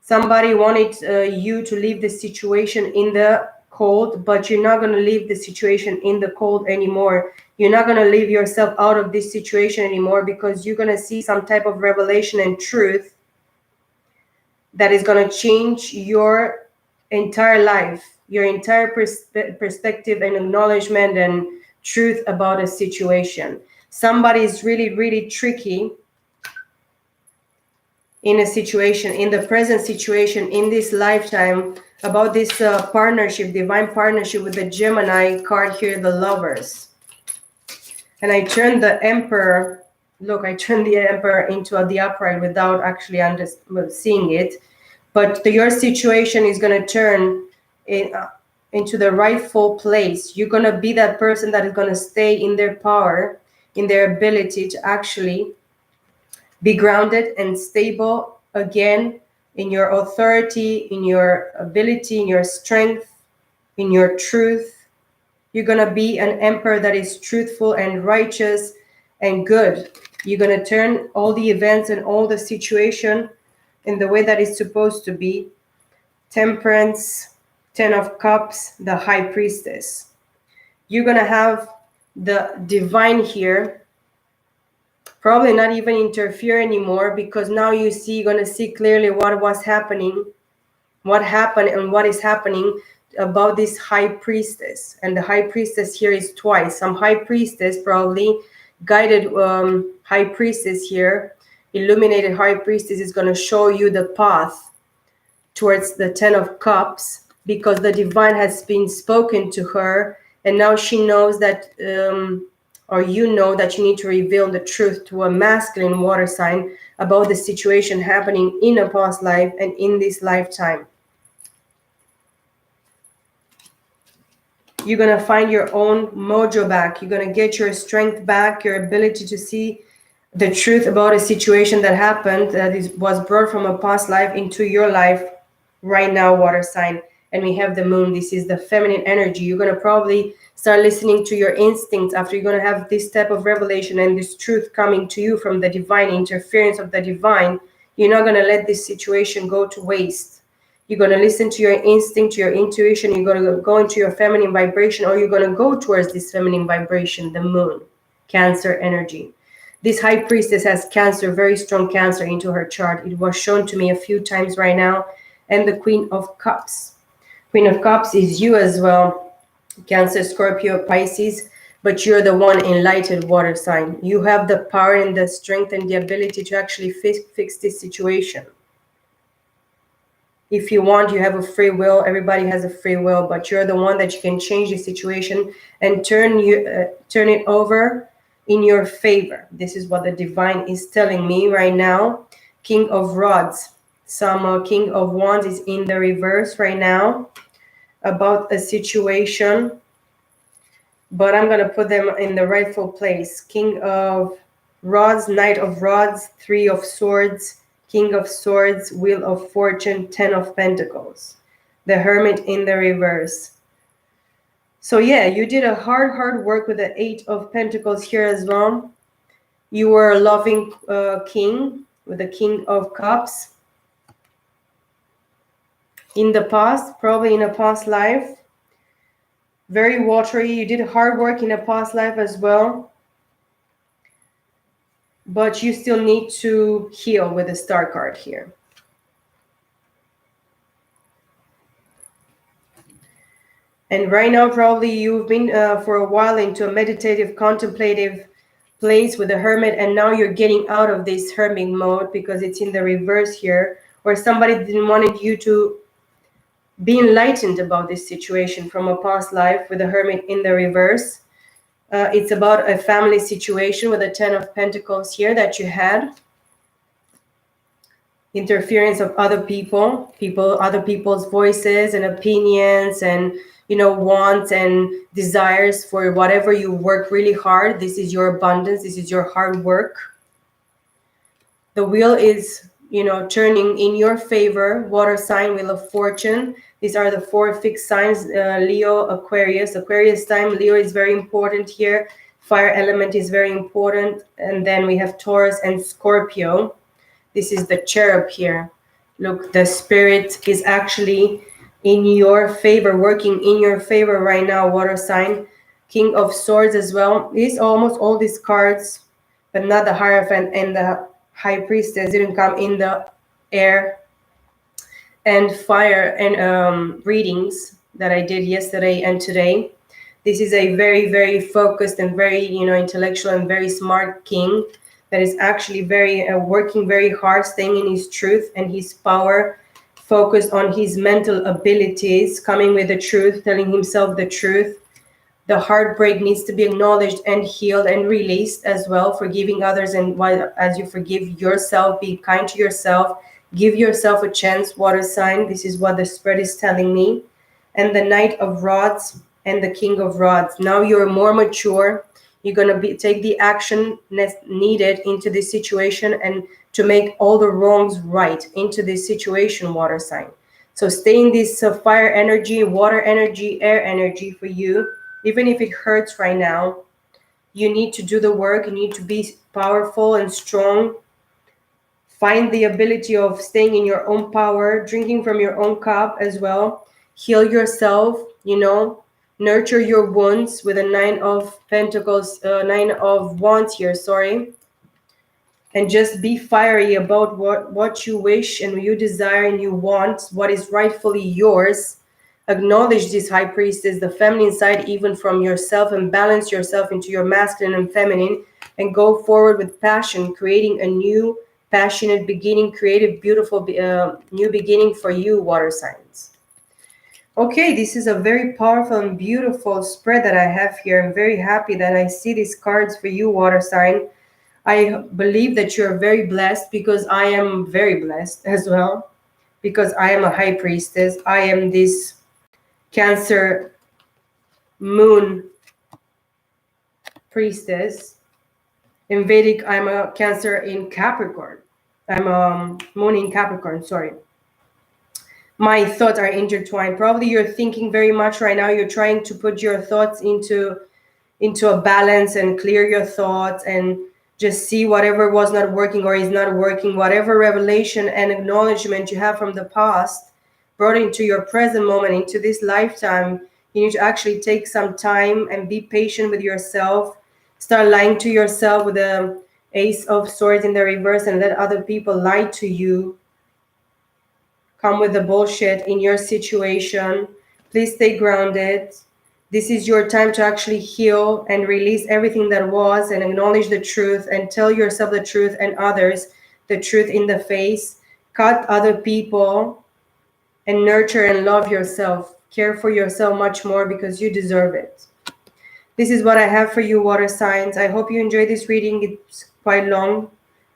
Somebody wanted you to leave the situation in the cold, but you're not going to leave the situation in the cold anymore. You're not going to leave yourself out of this situation anymore, because you're going to see some type of revelation and truth that is going to change your entire life, your entire perspective and acknowledgement and truth about a situation. Somebody is really, really tricky in a situation, in the present situation, in this lifetime, about this partnership, divine partnership with the Gemini card here, the Lovers. And I turned the Emperor, look, I turned the Emperor into the upright without actually seeing it. But your situation is going to turn into the rightful place. You're going to be that person that is going to stay in their power, in their ability to actually be grounded and stable again in your authority, in your ability, in your strength, in your truth. You're going to be an emperor that is truthful and righteous and good. You're going to turn all the events and all the situation in the way that it's supposed to be. Temperance, 10 of Cups, the High Priestess. You're going to have the divine here, probably not even interfere anymore, because now you're going to see clearly what was happening, what happened and what is happening about this High Priestess. And the High Priestess here is twice. Some High Priestess, probably guided High Priestess here, illuminated High Priestess, is going to show you the path towards the 10 of Cups, because the divine has been spoken to her, and now she knows that or you know that you need to reveal the truth to a masculine water sign about the situation happening in a past life and in this lifetime. You're going to find your own mojo back. You're going to get your strength back, your ability to see the truth about a situation that happened, that was brought from a past life into your life right now, water sign. And we have the moon. This is the feminine energy. You're going to probably start listening to your instincts after you're going to have this type of revelation and this truth coming to you from the divine, interference of the divine. You're not going to let this situation go to waste. You're going to listen to your instinct, to your intuition. You're going to go into your feminine vibration, or you're going to go towards this feminine vibration, the moon, Cancer energy. This high priestess has Cancer, very strong Cancer into her chart. It was shown to me a few times right now. And the Queen of Cups. Queen of Cups is you as well. Cancer, Scorpio, Pisces. But you're the one enlightened water sign. You have the power and the strength and the ability to actually fix this situation. If you want, you have a free will. Everybody has a free will. But you're the one that you can change the situation and turn it over in your favor. This is what the divine is telling me right now. King of Rods. Some King of Wands is in the reverse right now about a situation. But I'm going to put them in the rightful place. King of Rods, Knight of Rods, Three of Swords, King of Swords, Wheel of Fortune, Ten of Pentacles. The Hermit in the reverse. So yeah, you did a hard work with the Eight of Pentacles here as well. You were a loving king with the King of Cups. In the past, probably in a past life. Very watery. You did hard work in a past life as well. But you still need to heal with the Star card here. And right now, probably you've been for a while into a meditative, contemplative place with the Hermit. And now you're getting out of this hermit mode because it's in the reverse here. Where somebody didn't want you to be enlightened about this situation from a past life with the Hermit in the reverse. It's about a family situation with the Ten of Pentacles here that you had. Interference of other other people's voices and opinions and, wants and desires for whatever you work really hard. This is your abundance. This is your hard work. The wheel is, turning in your favor. Water sign, Wheel of Fortune. These are the 4 fixed signs, Leo, Aquarius. Aquarius time, Leo is very important here. Fire element is very important. And then we have Taurus and Scorpio. This is the cherub here. Look, the spirit is actually in your favor, working in your favor right now, water sign. King of Swords as well. These almost all these cards, but not the Hierophant and the High Priestess didn't come in the air and fire and readings that I did yesterday and today. This is a very focused and very intellectual and very smart king that is actually very working very hard, staying in his truth and his power, focused on his mental abilities, coming with the truth, telling himself the truth. The heartbreak needs to be acknowledged and healed and released as well, forgiving others, and while as you forgive yourself, be kind to yourself. Give yourself a chance, water sign. This is what the spread is telling me. And the Knight of Rods and the King of Rods. Now you're more mature. You're going to take the action needed into this situation and to make all the wrongs right into this situation, water sign. So stay in this fire energy, water energy, air energy for you. Even if it hurts right now, you need to do the work. You need to be powerful and strong. Find the ability of staying in your own power, drinking from your own cup as well. Heal yourself, nurture your wounds with a 9 of Pentacles, 9 of Wands here, sorry. And just be fiery about what you wish and you desire and you want, what is rightfully yours. Acknowledge this High Priestess, the feminine side, even from yourself, and balance yourself into your masculine and feminine and go forward with passion, creating a new passionate beginning, creative, beautiful new beginning for you, water signs. Okay, this is a very powerful and beautiful spread that I have here. I'm very happy that I see these cards for you, water sign. I believe that you're very blessed because I am very blessed as well, because I am a High Priestess. I am this Cancer Moon priestess. In Vedic, I'm a Cancer in Capricorn. I'm a Moon in Capricorn, sorry. My thoughts are intertwined. Probably you're thinking very much right now. You're trying to put your thoughts into a balance and clear your thoughts and just see whatever was not working or is not working, whatever revelation and acknowledgement you have from the past brought into your present moment, into this lifetime. You need to actually take some time and be patient with yourself. Start lying to yourself with the Ace of Swords in the reverse and let other people lie to you. Come with the bullshit in your situation. Please stay grounded. This is your time to actually heal and release everything that was and acknowledge the truth and tell yourself the truth and others the truth in the face. Cut other people and nurture and love yourself. Care for yourself much more because you deserve it. This is what I have for you, water signs. I hope you enjoyed this reading. It's quite long,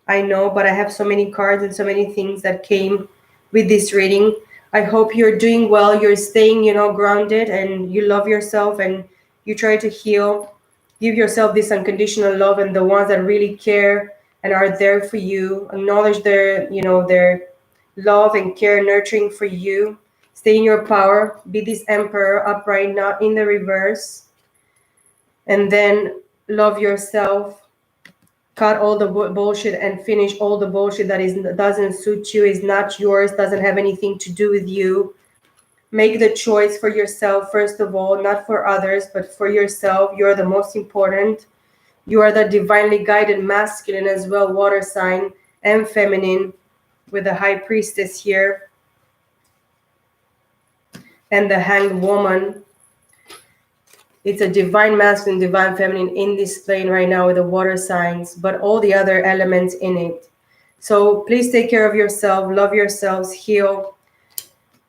I know, but I have so many cards and so many things that came with this reading. I hope you're doing well, you're staying, grounded, and you love yourself and you try to heal. Give yourself this unconditional love, and the ones that really care and are there for you, acknowledge their love and care, nurturing for you. Stay in your power. Be this emperor upright, not in the reverse. And then love yourself. Cut all the bullshit and finish all the bullshit that doesn't suit you, is not yours, doesn't have anything to do with you. Make the choice for yourself, first of all, not for others, but for yourself. You're the most important. You are the divinely guided masculine as well, water sign, and feminine, with the High Priestess here and the Hanged Woman. It's a divine masculine, divine feminine in this plane right now with the water signs, but all the other elements in it. So please take care of yourself, love yourselves, heal.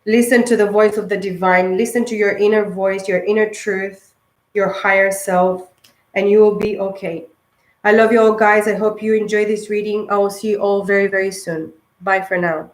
Listen to the voice of the divine. Listen to your inner voice, your inner truth, your higher self, and you will be okay. I love you all, guys. I hope you enjoy this reading. I will see you all very, very soon. Bye for now.